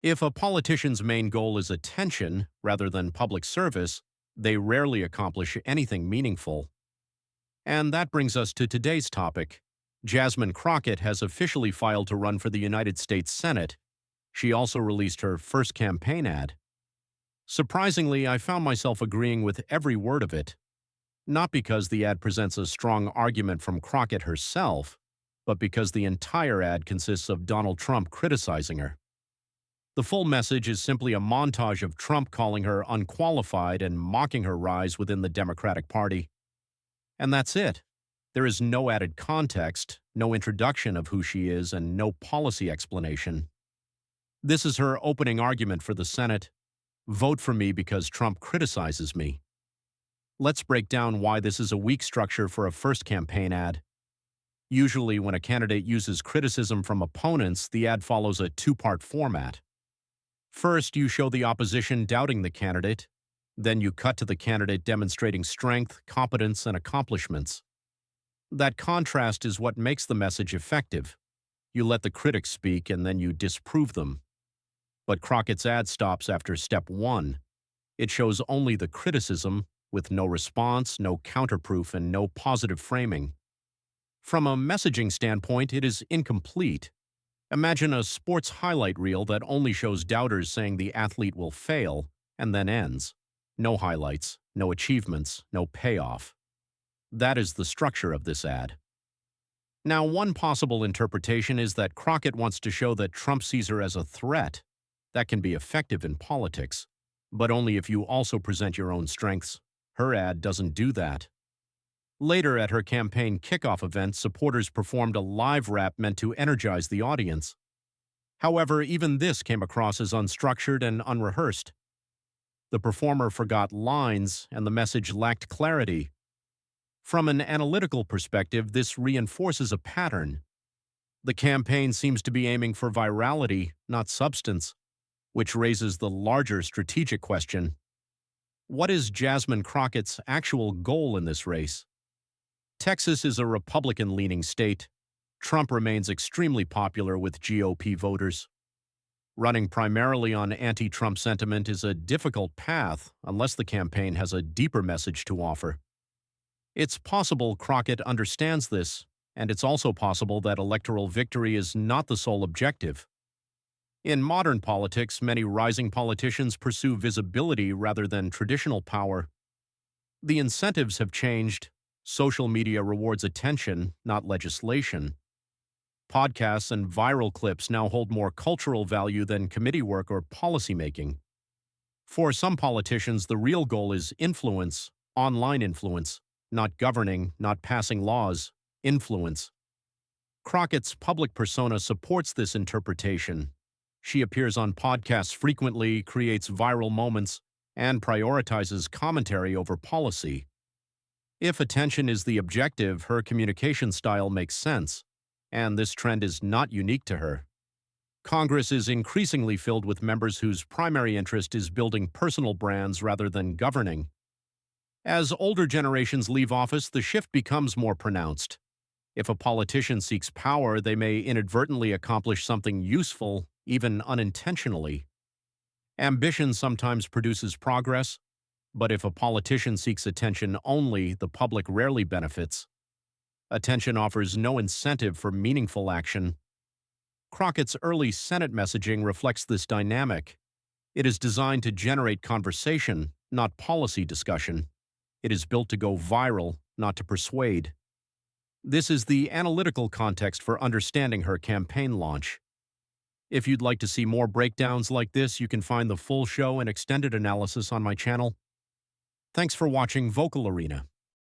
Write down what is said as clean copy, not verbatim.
If a politician's main goal is attention rather than public service, they rarely accomplish anything meaningful. And that brings us to today's topic. Jasmine Crockett has officially filed to run for the United States Senate. She also released her first campaign ad. Surprisingly, I found myself agreeing with every word of it, not because the ad presents a strong argument from Crockett herself, but because the entire ad consists of Donald Trump criticizing her. The full message is simply a montage of Trump calling her unqualified and mocking her rise within the Democratic Party. And that's it. There is no added context, no introduction of who she is, and no policy explanation. This is her opening argument for the Senate. Vote for me because Trump criticizes me. Let's break down why this is a weak structure for a first campaign ad. Usually, when a candidate uses criticism from opponents, the ad follows a two-part format. First, you show the opposition doubting the candidate. Then you cut to the candidate demonstrating strength, competence, and accomplishments. That contrast is what makes the message effective. You let the critics speak and then you disprove them. But Crockett's ad stops after step one. It shows only the criticism, with no response, no counterproof, and no positive framing. From a messaging standpoint, it is incomplete. Imagine a sports highlight reel that only shows doubters saying the athlete will fail, and then ends. No highlights, no achievements, no payoff. That is the structure of this ad. Now, one possible interpretation is that Crockett wants to show that Trump sees her as a threat. That can be effective in politics, but only if you also present your own strengths. Her ad doesn't do that. Later at her campaign kickoff event, supporters performed a live rap meant to energize the audience. However, even this came across as unstructured and unrehearsed. The performer forgot lines, and the message lacked clarity. From an analytical perspective, this reinforces a pattern. The campaign seems to be aiming for virality, not substance, which raises the larger strategic question. What is Jasmine Crockett's actual goal in this race? Texas is a Republican-leaning state. Trump remains extremely popular with GOP voters. Running primarily on anti-Trump sentiment is a difficult path unless the campaign has a deeper message to offer. It's possible Crockett understands this, and it's also possible that electoral victory is not the sole objective. In modern politics, many rising politicians pursue visibility rather than traditional power. The incentives have changed. Social media rewards attention, not legislation. Podcasts and viral clips now hold more cultural value than committee work or policymaking. For some politicians, the real goal is influence, online influence, not governing, not passing laws, influence. Crockett's public persona supports this interpretation. She appears on podcasts frequently, creates viral moments, and prioritizes commentary over policy. If attention is the objective, her communication style makes sense, and this trend is not unique to her. Congress is increasingly filled with members whose primary interest is building personal brands rather than governing. As older generations leave office, the shift becomes more pronounced. If a politician seeks power, they may inadvertently accomplish something useful, even unintentionally. Ambition sometimes produces progress, but if a politician seeks attention only, the public rarely benefits. Attention offers no incentive for meaningful action. Crockett's early Senate messaging reflects this dynamic. It is designed to generate conversation, not policy discussion. It is built to go viral, not to persuade. This is the analytical context for understanding her campaign launch. If you'd like to see more breakdowns like this, you can find the full show and extended analysis on my channel. Thanks for watching Vocal Arena.